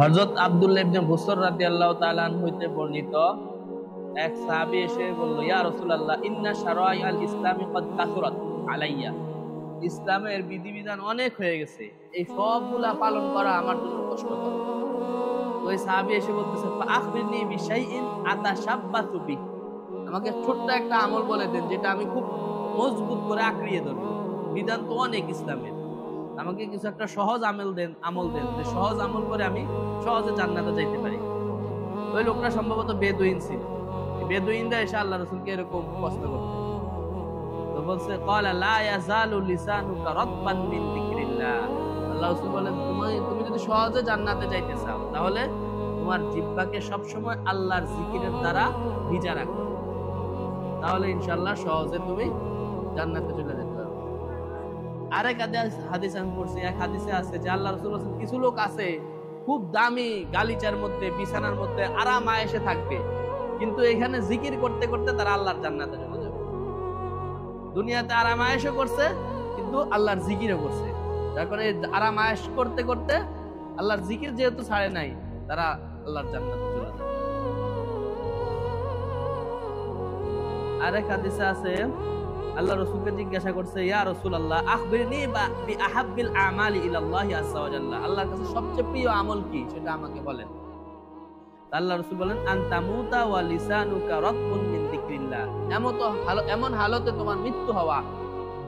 হযরত আব্দুল্লাহ ইবনে বুসর রাদিয়াল্লাহু তাআলা আনহু হইতে বর্ণিত এক সাহাবী এসে বলল, ইয়া রাসূলুল্লাহ, ইন্না শারাইআল ইসলামি ক্বাদ কাসুরাত আলাইয়া। ইসলামের বিধিবিধান অনেক হয়ে গেছে, এই সবগুলা পালন করা আমার জন্য কষ্টকর। ওই সাহাবী এসে বলতেছে, ফাআখবিরনি বিশাইইন আতাশাব্বাতু বিহি। আমাকে ছোট্ট একটা আমল বলে দেন যেটা আমি খুব মজবুত করে আঁকড়িয়ে ধরব। বিধান তো অনেক ইসলামের, আমাকে কিছু একটা সহজ আমল দেন যে সহজ আমল করে আমি সহজে জান্নাতে যাইতে পারি। ওই লোকটা সম্ভবত বেদুইন ছিল। বেদুইনরা এসে আল্লাহ রাসূলকে এরকম প্রশ্ন করতে তো বলছে, ক্বালা লা ইয়াজালু লিসানুকা রাতবান মিন যিকরিল্লাহ। আল্লাহ রাসূল বলেন, তুমি যদি সহজে জান্নাতে যাইতে চাও তাহলে তোমার জিহ্বাকে সব সময় আল্লাহর জিকিরের দ্বারা ভিজা রাখো, তাহলে ইনশাআল্লাহ সহজে তুমি জান্নাতে চলে যেতে পারবে। আরেক হাদিস আমি পড়ছি, এক হাদিসে আছে যে আল্লাহ রাসূল বলেন, কিছু লোক আছে খুব দামি গালিচার মধ্যে বিছানার মধ্যে আরাম আয়েশে থাকবে, কিন্তু এখানে জিকির করতে করতে তারা আল্লাহর জান্নাতে চলে যাবে। দুনিয়াতে আরাম আয়েশও করছে কিন্তু আল্লাহর জিকিরও করছে, যার কারণে আরাম আয়েশ করতে করতে আল্লাহর জিকির যেহেতু ছাড়ে নাই, তারা আল্লাহর জান্নাতে চলে যাবে। আরেক হাদিসে আছে আল্লাহ রাসূলকে জিজ্ঞাসা করছে, ইয়া রাসূলুল্লাহ, আখবিরনি বিআহাব্বিল আমালি ইলাল্লাহি আযজা ওয়া জাল্লা। আল্লাহর কাছে সবচেয়ে প্রিয় আমল কি সেটা আমাকে বলেন। আল্লাহ রাসূল বলেন, আনতামুতা ওয়া লিসানুকা রাতবুন মিন যিকরিল্লাহ। এমন হালতে তোমার মৃত্যু হওয়া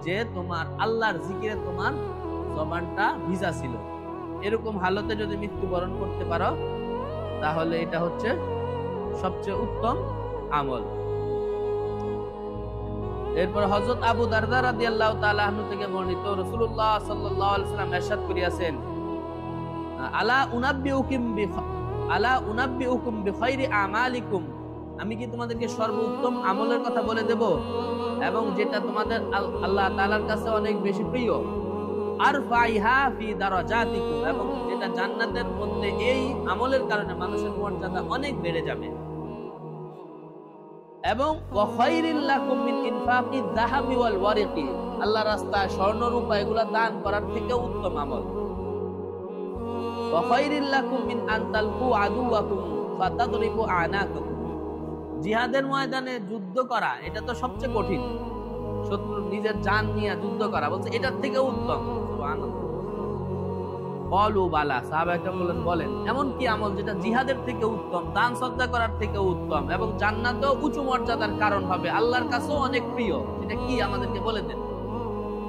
যে তোমার আল্লাহর জিকিরে তোমার জবানটা ভিজা ছিল। এরকম হালতে যদি মৃত্যুবরণ করতে পারো তাহলে এটা হচ্ছে সবচেয়ে উত্তম আমল। এরপর হযরত আবু দারদা রাদিয়াল্লাহু তাআলা আনহু থেকে বর্ণিত, রাসূলুল্লাহ সাল্লাল্লাহু আলাইহি ওয়াসাল্লাম ইরশাদ করিয়াছেন, আলা উনাব্বিউকুম বিখাইরি আমালিকুম। আমি কি তোমাদেরকে সর্বোত্তম আমলের কথা বলে দেব এবং যেটা তোমাদের আল্লাহ তাআলার কাছে অনেক বেশি প্রিয়। আরফাইহা ফি দারাজাতিকুম, এবং যেটা জান্নাতের মধ্যে এই আমলের কারণে মানুষের মর্যাদা অনেক বেড়ে যাবে। এবং আল্লাহর রাস্তায় স্বর্ণ রূপা এগুলা দান করার থেকে উত্তম আমল। জিহাদের ময়দানে যুদ্ধ করা এটা তো সবচেয়ে কঠিন, শত্রু নিজের জান নিয়ে যুদ্ধ করা, বলছে এটার থেকে উত্তম। বলেন এমন কি আমল যেটা জিহাদের থেকে উত্তম, দান সদকা করার থেকে উত্তম এবং জান্নাতেও উঁচু মর্যাদার কারণ হবে, আল্লাহর কাছেও অনেক প্রিয়, সেটা কি আমাদেরকে বলে দেন।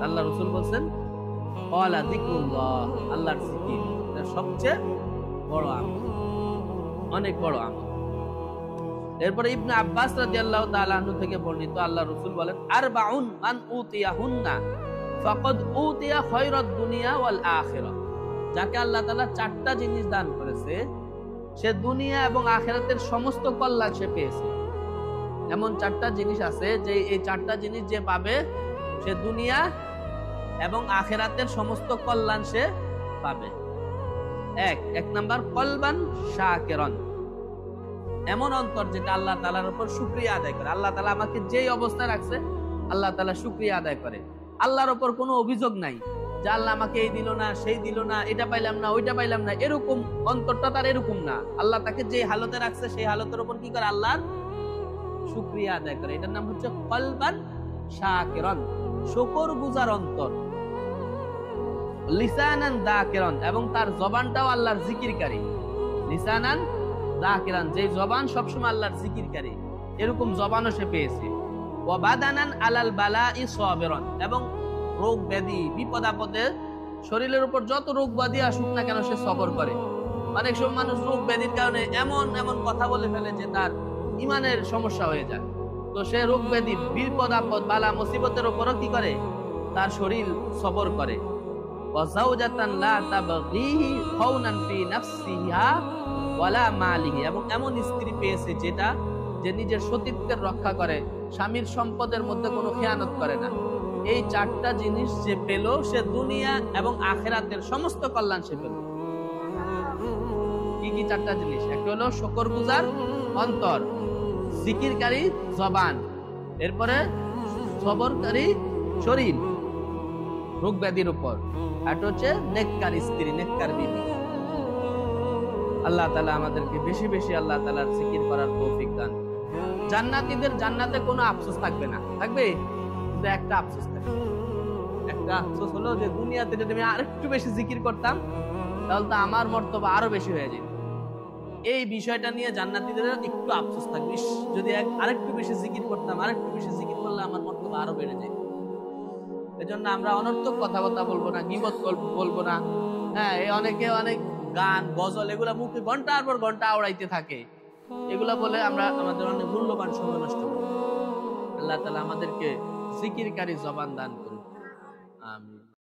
আল্লাহ রাসূল বলেন, ক্বালা যিকরুল্লাহ, আল্লাহর জিকির এটা সবচেয়ে বড় আমল, অনেক বড় আমল। এরপরে ইবনে আব্বাস রাদিয়াল্লাহু তাআলা আনহু থেকে বর্ণিত, আল্লাহ রাসূল বলেন, আরবাউন মান উতিয়াহুন্না ফাকাদ উতিয়া খায়রাদ দুনিয়া ওয়াল আখিরাহ। যাকে আল্লাহ তাআলা চারটা জিনিস দান করেছে সে দুনিয়া এবং আখিরাতের সমস্ত কল্যাণ সে পেয়েছে। এমন চারটা জিনিস আছে যে এই চারটা জিনিস যে পাবে সে দুনিয়া এবং আখিরাতের সমস্ত কল্যাণ সে পাবে। এক নাম্বার কলবান শাকিরান, এমন অন্তর যেটা আল্লাহ তাআলার উপর শুকরিয়া আদায় করে। আল্লাহ তাআলা আমাকে যেই অবস্থায় রাখছে আল্লাহ তাআলা শুকরিয়া আদায় করে, আল্লাহর উপর কোনো অভিযোগ নাই যে আল্লাহ আমাকে এই দিল না সেই দিল না, এটা পাইলাম না ওইটা পাইলাম না, এরকম অন্তরটা তার এরকম না। আল্লাহ তাকে যে হালতে রাখছে সেই হালতের উপর কি করে, আল্লাহর শুকরিয়া আদায় করে। এটার নাম হচ্ছে কলবান শাকিরান, শুকরগুজার অন্তর। লিসানান যাকিরান, এবং তার জবানটাও আল্লাহর জিকিরকারী। লিসানান যাকিরান, যে জবান সবসময় আল্লাহর জিকিরকারী, এরকম জবানও সে পেয়েছে। ওয়া বাদানান আলাল বালাই সাবিরান, এবং রোগ ব্যাধি বিপদ আপদে শরীরের উপর যত রোগ ব্যাধি আসুক না কেন সে সবর করে। অনেক সময় মানুষ রোগ ব্যাধির কারণে এমন এমন কথা বলে ফেলে যে তার ইমানের সমস্যা হয়ে যায়। তো সে রোগ ব্যাধি বিপদ আপদ বালা মুসিবতের উপরও কি করে, তার শরীর সবর করে। ওয়া যাওজাতান লা তাবগিহি খাউনান ফি নাফসিহা ওয়ালা মালিহি, এবং এমন স্ত্রী পেয়েছে যেটা যে নিজের সতীত্বের রক্ষা করে, স্বামীর সম্পদের মধ্যে কোনো খেয়ানত করে না। এই চারটা জিনিস যে পেল সে দুনিয়া এবং আখিরাতের সমস্ত কল্যাণ সে পেল। কি কি চারটা জিনিস? একটা হলো শুকরগুজার অন্তর, জিকিরকারী জবান, এরপরে সবরকারী শরীর, রোগ ব্যাধির উপর। এটা হচ্ছে নেককার স্ত্রী, নেককার বিবি। আল্লাহ তাআলা আমাদেরকে বেশি বেশি আল্লাহ তাআলার জিকির করার তৌফিক দান। জান্নাতীদের জান্নাতে কোনো আফসোস থাকবে না, থাকবে কিন্তু একটা আফসোস থাকবে। একটা আফসোস হলো যে দুনিয়াতে যদি আমি আরেকটু বেশি জিকির করতাম তাহলে তো আমার মর্তবা আরো বেশি হয়ে যেত। এই বিষয়টা নিয়ে জান্নাতীদের একটু আফসোস থাকবে, যদি আরেকটু বেশি জিকির করতাম, আরেকটু বেশি জিকির করলে আমার মর্তবা আরো বেড়ে যেত। এজন্য আমরা অনর্থক কথাবার্তা বলবো না, গীবত বলবো না। হ্যাঁ, অনেকে অনেক গান গজল এগুলা মুখে ঘন্টার পর ঘন্টা আওড়াইতে থাকে, এগুলা বলে আমরা আমাদের অনেক মূল্যবান সময় নষ্ট করি। আল্লাহ তাআলা আমাদেরকে জিকিরকারী জবান দান করুন।